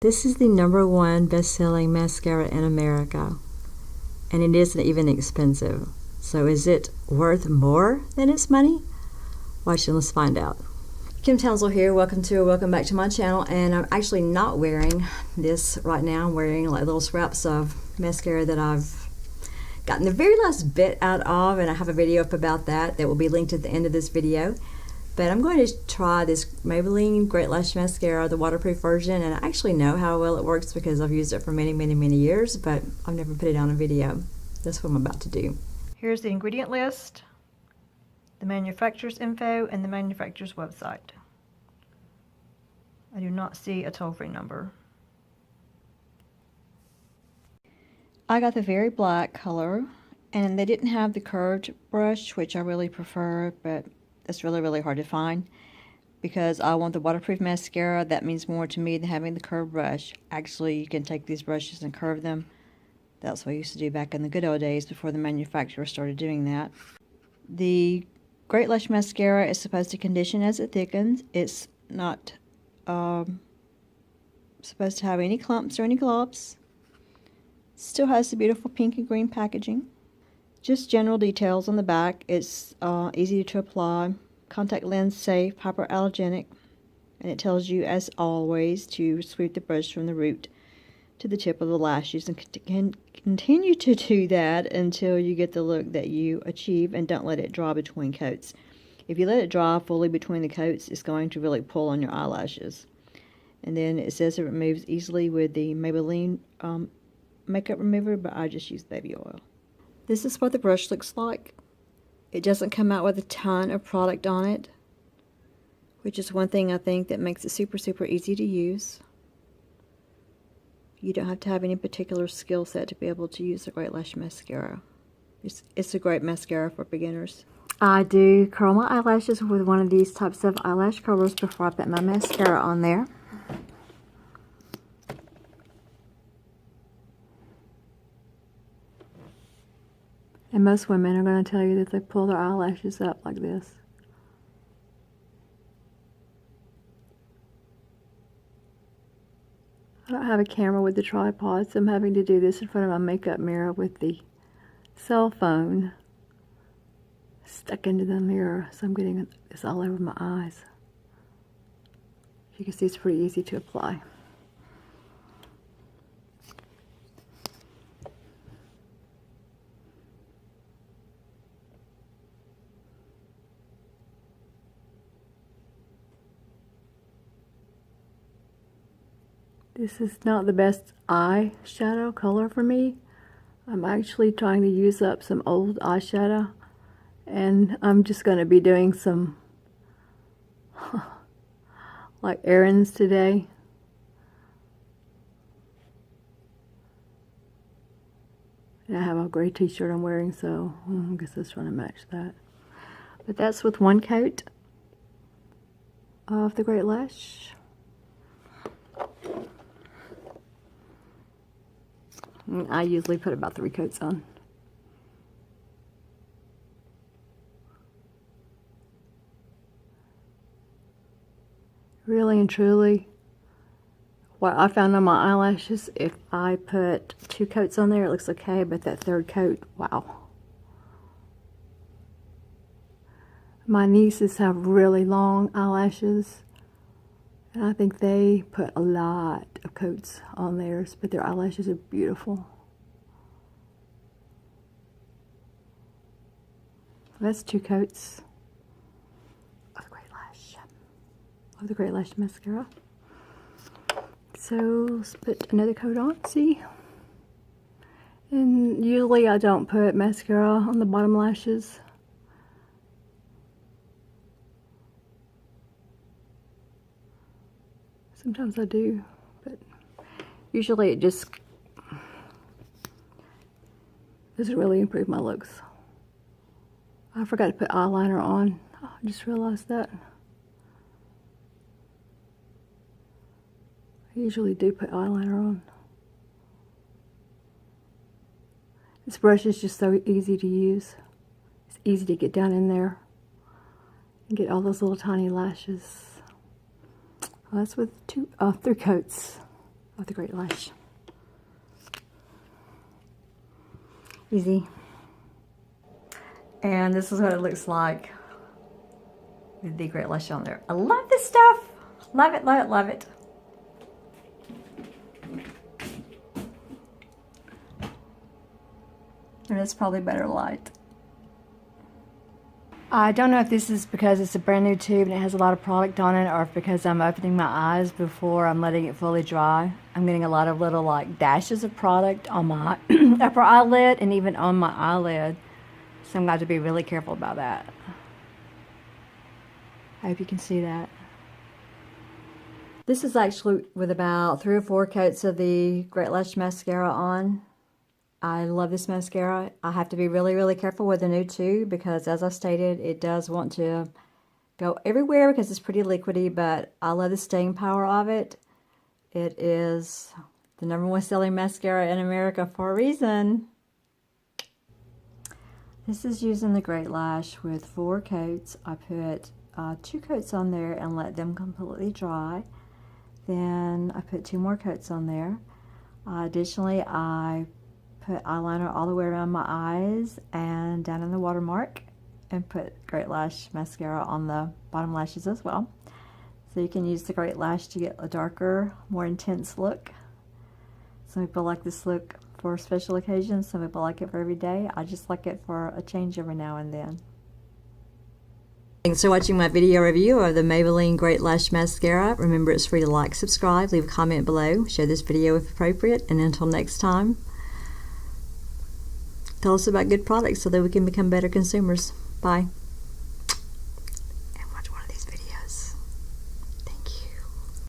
This is the #1 best-selling mascara in America, and it isn't even expensive. So is it worth more than its money? Watch and let's find out. Kim Townsel here. Welcome back to my channel. And I'm actually not wearing this right now. I'm wearing like little scraps of mascara that I've gotten the very last bit out of, and I have a video up about that will be linked at the end of this video. But I'm going to try this Maybelline Great Lash Mascara, the waterproof version, and I actually know how well it works because I've used it for many years, but I've never put it on a video. That's what I'm about to do. Here's the ingredient list, the manufacturer's info, and the manufacturer's website. I do not see a toll-free number. I got the very black color, and they didn't have the curved brush, which I really prefer, but it's really hard to find because I want the waterproof mascara. That means more to me than having the curved brush. Actually, you can take these brushes and curve them. That's what I used to do back in the good old days before the manufacturer started doing that. The Great Lash Mascara is supposed to condition as it thickens. It's not supposed to have any clumps or any globs. Still has the beautiful pink and green packaging. Just general details on the back. It's easy to apply, contact lens safe, hypoallergenic, and it tells you, as always, to sweep the brush from the root to the tip of the lashes and continue to do that until you get the look that you achieve, and don't let it dry between coats. If you let it dry fully between the coats, it's going to really pull on your eyelashes. And then it says it removes easily with the Maybelline makeup remover, but I just use baby oil. This is what the brush looks like. It doesn't come out with a ton of product on it, which is one thing I think that makes it super easy to use. You don't have to have any particular skill set to be able to use the Great Lash Mascara. It's a great mascara for beginners. I do curl my eyelashes with one of these types of eyelash curlers before I put my mascara on there. And most women are going to tell you that they pull their eyelashes up like this. I don't have a camera with the tripod, so I'm having to do this in front of my makeup mirror with the cell phone stuck into the mirror, so I'm getting this all over my eyes. You can see it's pretty easy to apply. This is not the best eyeshadow color for me. I'm actually trying to use up some old eyeshadow, and I'm just going to be doing some like errands today. And I have a gray t-shirt I'm wearing, so I guess I was trying to match that. But that's with one coat of the Great Lash. I usually put about 3 coats on. Really and truly, what I found on my eyelashes, if I put 2 coats on there, it looks okay, but that 3rd coat, wow. My nieces have really long eyelashes, and I think they put a lot of coats on theirs, but their eyelashes are beautiful. That's 2 coats of the Great Lash Mascara. So let's put another coat on, see? And usually I don't put mascara on the bottom lashes. Sometimes I do, but usually it just doesn't really improve my looks. I forgot to put eyeliner on. I just realized that. I usually do put eyeliner on. This brush is just so easy to use. It's easy to get down in there and get all those little tiny lashes. Well, that's with 3 coats of the Great Lash. Easy. And this is what it looks like with the Great Lash on there. I love this stuff. Love it, love it, love it. And it's probably better light. I don't know if this is because it's a brand new tube and it has a lot of product on it, or if because I'm opening my eyes before I'm letting it fully dry. I'm getting a lot of little like dashes of product on my upper eyelid and even on my eyelid. So I'm going to have to be really careful about that. I hope you can see that. This is actually with about 3 or 4 coats of the Great Lash Mascara on. I love this mascara. I have to be really, really careful with the new tube because, as I stated, it does want to go everywhere because it's pretty liquidy, but I love the staying power of it. It is the #1 selling mascara in America for a reason. This is using the Great Lash with 4 coats. I put 2 coats on there and let them completely dry. Then I put 2 more coats on there. Additionally, I put eyeliner all the way around my eyes and down in the watermark, and put Great Lash Mascara on the bottom lashes as well. So you can use the Great Lash to get a darker, more intense look. Some people like this look for special occasions, some people like it for every day. I just like it for a change every now and then. Thanks for watching my video review of the Maybelline Great Lash Mascara. Remember, it's free to like, subscribe, leave a comment below, share this video if appropriate, and until next time, tell us about good products so that we can become better consumers. Bye.